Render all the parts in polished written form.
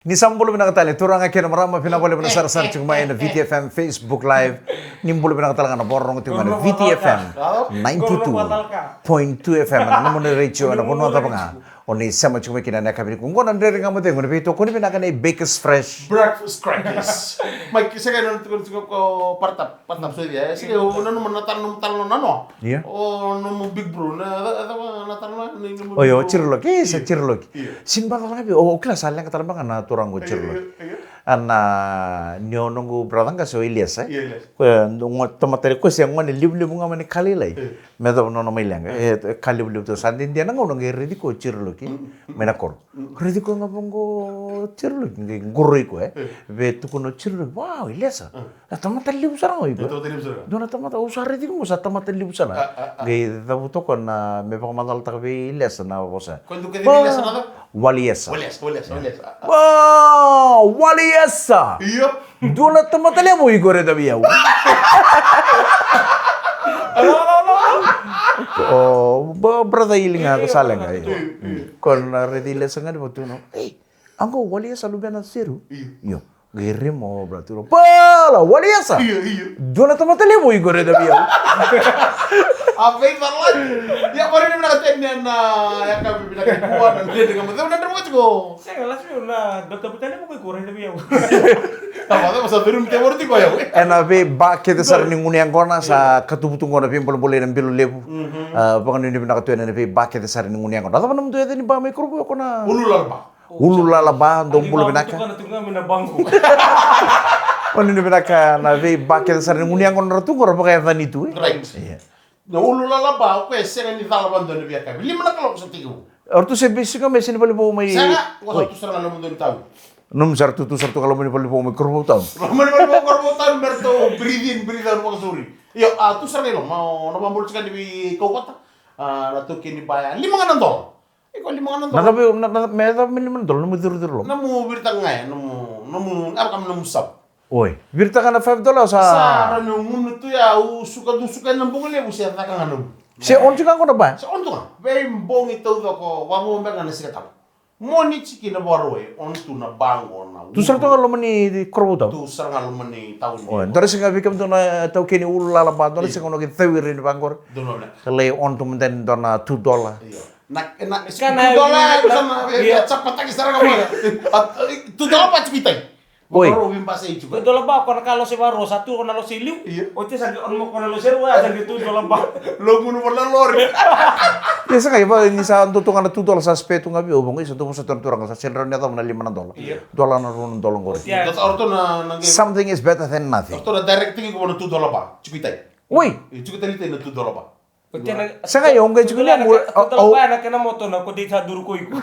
Nisambulu binakatali turang akhir marama pinabole binasar sar cuma ina VTFM Facebook Live nimbulu binakatali ngana borong tu mana VTFM 92.2 FM ngana mone reach ana kono ta panga oni sama cuma kina na kabiri kungo na ndere ngamo te ngone bito koni binakana Bakers Fresh breakfast crackers. Mike saya kan ko partap so dia. Saya nanu natal nano. Iya. Oh no big bro na natal ni. Oh yo cirloki sa cirloki sin badal ngabi o kelas aleng katalamba ngana turang go cirloki ana nyonongu bradang ka so Ilyas ko ngo tomatere ko siang mane libli bunga mane kali lai medo no mai lenga kali libli to sandin dia nango ngi redi ko cirloki mena kor redi ko ngabongo cirloki ngi nguroi ko be tu kono cirloki wow Ilyas tomatere libli sarang oi ko dona tomatere usar redi ko sa tomatere libli sala ngi da buto ko na me pa madal ta be Ilyas na bosa Quando que Ilyas nada? Waliasa. Walias. Wow, Waliasa. Iya. Dona tomatele mo igore da biau. Oh, brother iling ako salang ay. Kon redile sanga di botuno. Angko Waliasa lubena seru. Yo. Gere mo brother. Pala Waliasa. Iya. Dona tomatele mo igore da biau. Apa itu lah? Ya kemarin nak tanya na, ya kami bilang kuat dan dia dengan betul benar mau juga. Saya nggak langsung na, dokter petani mau kurang tapi ya. Tahu masa turun timur ti kau ya? Ena be ba kete sar ni nguni angkona sa katubutu ngona pimpol bole nan bilu lebu. Pangan ni bina katu ena be ba kete sar ni nguni angkona. Tapi nam tu ete ni ba mikro ko kona. Ulu lala ba dom bulu binaka. Kan tunggu mina bangku. Pani ni binaka na be ba kete sar ni nguni angkona ratu ngora pakai van itu. Right. Na ulu lala ba ko ese ni dala bando ni biaka. Lima na kalau setigo. Ortu se bisiga mesin bali po mai. Saya ko satu serang alam don tahu. Num sartu kalau mani bali po mai kurbo tahu. Mani bali po kurbo tahu merto breathe mo suri. Yo tu serang lo mau na mambul sekali di kau kota. Na tu kini bayar 5 ngandol. Iko 5 ngandol. Na meta miniman dol no mudur lo. Namu birta ngai namu apa kam namu sab. Oi, virta kana $5 sa. Sa no munu tu ya suka nambung le usia ta kan anu. Se on juga ko na ba? Sa on tu kan. Very bong itu ko wa mo mbanga na sikata. Moni chiki na borwe on tu na bango na. Tu sartu kalau mani kurbo tahu. Tu sarang alam mani tahu ni. Oh, dari singa bikam tu na tau kini ulala ba dari singa no ki thawir ni bangor. Dono na. Kale on tu menden dona $2. Iya. Nak Kana dolar sama ya cepat lagi sarang kamu. Tu dolar pa cipitai. Oi. Baru bimbas itu. Itu laba kon kalau si baro satu kon lo siliu. Ote sa on mo kon lo seru sa gitu do laba. Lo munu wala lor. Biasa kayak ba ni sa anto tunga na $2 sa spetu ngabi obong isa tungo sa turang sa senro niya na $5. Dolar na ron dolong gore. Tas orto na Something is better than nothing. orto na directing ko na tu dolar pa. Cipitai. Oi, Cipitai lite na tu dolar pa. Ote sa kayo ang gaji ko niya au na kana moto na ko di sa duru ko iko.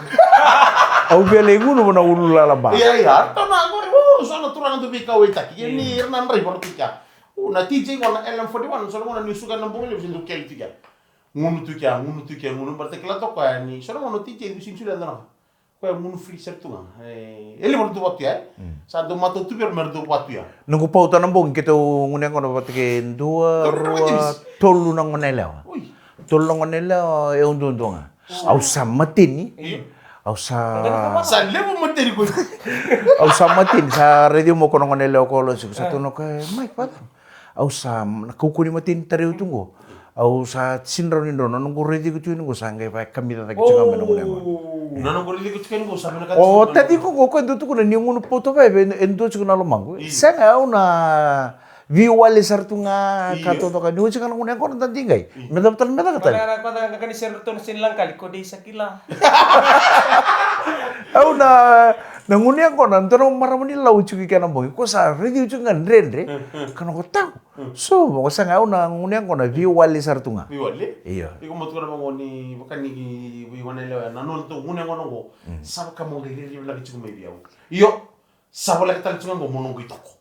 au bele guno na ulala ba. Iya. To na ko sana turang tu bika wita. Ini nan rai portika. Na TJ ko na LM41 so na nisuka na bungil bisin kel tiga. Ngunu ngunu barte kala to ko ni. So na TJ bisin sula na. Ko ngunu freezer tu nga. Ele mo tu watu ya. Sa do mato tu ber merdo watu ya. Nunggu pauta ng bong kita ngunyang ko na patikin tolu nang manila. Uy. Tolu nang manila e undo nga. Au samatin ni. Au sa Sa lebo materi ko. au samatin sa radio mo ko nang manila ko lo sa tuno kay Mike pa. Au sa nakukuni matin tariu tunggo. Au sa sinro ni dono nunggu radio ko tuno sangay pa kami ta tagi changa menung lema. Nono ko dili ko chicken ko sa na Oh, tadi ko endo tu ko na ningun poto ba endo ko na lumang. Sanga au na viwali sartunga kato to kan ni changa ngun ko na tingay. Medaptal meda kata. Kada kan ser to sin lang kali ko di sakila. Au na nangunya ko na tono maramani lau chuki kana boy ko sa radio chunga rendre kana ko tau. So mo sanga au na ngunya ko na viwali sartunga. Viwali? Iya. Iko mo tukana mo ni bukan ni viwane lewa na non to ngunya ngono go. Sab ka mo ngiri lagi chuko me biaw. Iyo. Sabo lagi tal chunga go mo nongo itoko.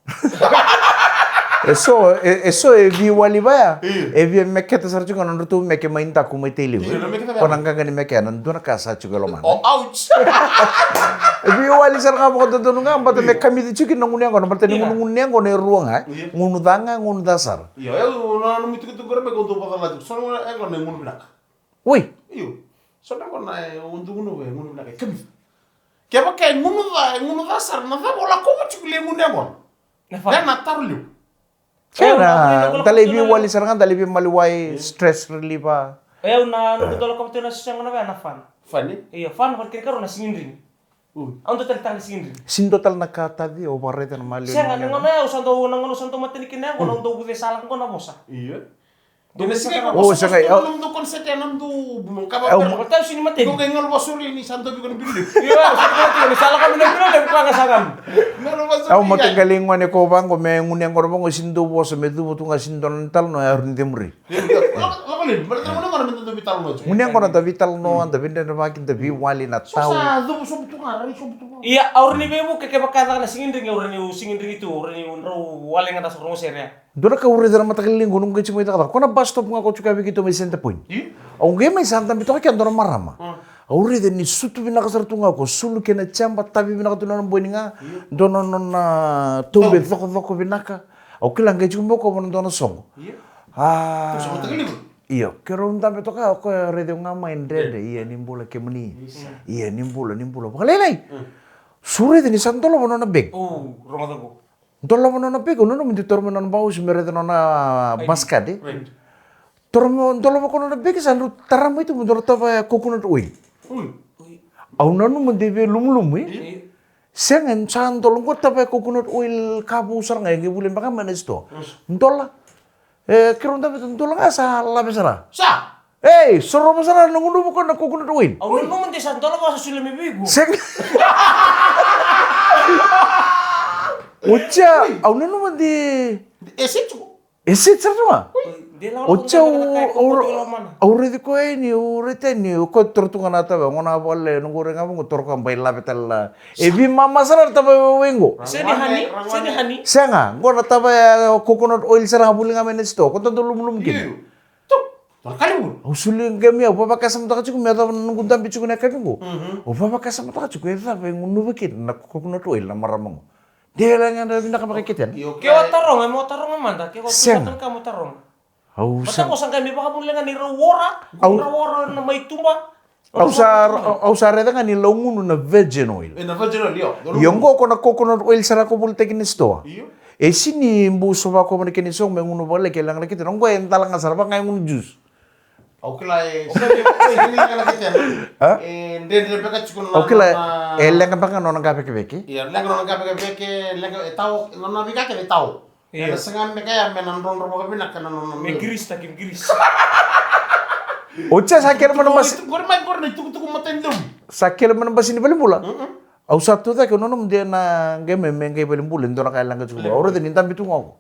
Eso e viwali ba? E vi meketa sar chunga non tu meke mainta ku mai teli. Ko nang gani meke nan dona kasa chuga lo man. Oh ouch. Viwali sar ka ko to nga mbata me kami di chuki nang ngunya ko na mbata ngunya ko ne ruang ha. Ngunu danga ngunu dasar. Iyo na no mitu gore me go to pa la so no e ko ne ngunu binak. Woi, Iyo. So na ko na undu ngunu we ngunu binak kami. Kaya ba kaya ngunu da sar na da wala ko mo chukule ngune ngon. Dan na tarlu. Kaya dalibi wali sarangan dalibi maliway stress relief pa. Eh una nutolo ko tuna siyang na na fan. Fani? Iya fan porque karo na singindring. Ang total tang singindring. Sin total nakatadi o barreta na mali. Siya nga nangono ya usando matinikin na ko nang do bude salang ko na mosa. Iya. Dene sige ko. Oh, sa kay Nung do konsete nang do kaba. Ko tayo sini matin. Kung ngol basuri ni santo bi ko ni bilu. Iya, sa salang kami na pino dem ka sagan. Ngol basuri. Au matagaling wane ko bang ko me ngunya ngor bang sindo bo sa medu butu nga sindon tal no ar ni temri. Lakalin, berarti mo naman minto do bital mo. Ngunya ngor da vital no anda binde na makin da bi wali na tau. Sa do so nga, rai so butu. Iya, aur ni bemu ke bakata na singindring aur ni singindring itu aur ni unro wale nga tas rongo seria. Dora ka uri dara matagaling gunung ke chimo ita ko na bus stop nga ko chuka bi kito may center point. Au nge may santa bito ka ndora marama. Auri de ni sutu bina ka sartunga ko sulu ke na chamba tabi bina ka tunan boninga dono na tumbe thoko binaka. Au kila nge chimo ko mon dono songo. Ah. So matagaling. Iyo, kero unta beto ka ko rede nga main rede iya nimbula ke meni. Iya nimbula. Bakalelai. Sure de ni santolo bono na beg. Oh, rongo tango. Dolla bono na beg, ono mindi tormo na bau simere de na baskade. Tormo dolla bono na beg sandu taramo itu mundor tava coconut oil. Au nanu mindi be lum Sengen santolo ngot tava coconut oil kabu saranga ngi bulen baka manesto. Dolla. Kero unta beto dolla nga sa la besara. Sa. Hey, soro besara nungundu bukan na coconut oil. Aur no mun santolo ko sa sulemi bigo. Seng. Uca, au nanu mandi esit sarjuma. Uca aure di ko ini urete ni ko tortunga nata ba ngona bolle nungure ngamu torka bai la betal. Ebi mama sarar taba wengo. Seni hani. Senga, ngona taba coconut oil sarang bulinga menesto. Ko tanto lum kin. Kali mo. Usuling kami au papa kasam ta chiku meta nunggu dambi chiku na kadungo. O papa kasam ta chiku eta ba ngunu bikin na coconut oil na maramang. Dia lang yang bina ka makikita. Ke watarong mo tarong manda ke ko pisatan ka mo tarong. Au Mata ko sang kami baka bulengan ni rawora na may tumba. au sa reda nga ni laungunu na virgin oil. Na virgin oil yo. Yongo ko na coconut oil sara ko bulte kinisto. Iyo. E sini mbuso ba ko man kinisong may ngunu bale kelang nakita nong ko entala nga sarba ngay ngunu juice. Okay, ini kan kita. Ndende beka chikun na. Okay, lenga baka no nga beke. Iya, lenga no nga beke, lenga tahu, no bika ke tahu. Iya, sengam beka ya menan ron ron baka binak kana no. Me gris takim gris. Ocha sakir man mas. Gor mai gor ni tuku matendum. Sakir man bas ini bali mula. Au satu ta ko no dia na game mengai bali mula ndona kay langa chuba. Oro de nintam bitu ngau.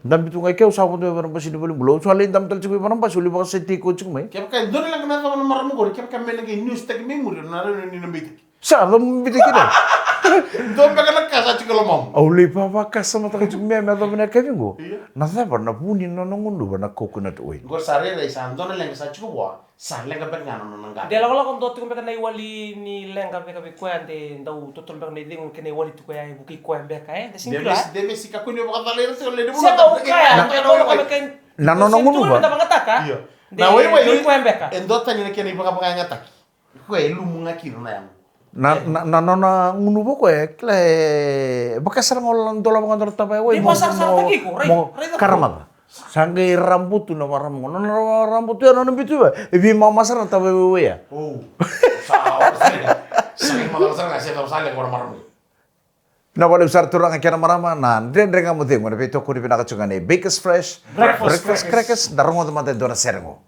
Ndam bitu ngai keu sabu de man bas ini bali mula. Soalnya ndam tal chuba man bas uli baka seti ko chuk mai. Kaya kaya doon lang na naman maramo gor, kaya kaya menang news tag memory na rin ni nambit. Sa dam bitu kita. Doon baka nagkasa chikolo mom. Au le papa kasama ta chuk me me dam na kavingo. Na sa ba na puni no ngundu ba na coconut oil. Gor sare rai san doon lang sa chikwa. Sa lenga bek ngano nang ga. Dia la kon doti ko beka nay wali ni lenga beka be kwante ndau totol beka nay dingon kene wali tu kaya buki kwam beka de singla. Deme si kakuni baka talero sa le Siya ka ukaya, na ko beka. Nanononguno ba? Kita mangata ka? Na way Di kwam beka. Endota ni kene baka baka ngata. Ko elu munga kiro na yang. Na ngunu ba ko kle baka sarang olan dola mga dorta ba Di pasar sarang tagi ko, karamata. Sangge rambut na waram ngono na rambut ya no bitu ba. Ebi mama sarang ta ba ya. Oh. Sa mga sarang kasi ta sale ko maramo. Na wala usar turang kaya marama na dren nga mo dingo na bito ko ni pinaka chungane Bakers Fresh breakfast crackers darongo tamate dona serengo.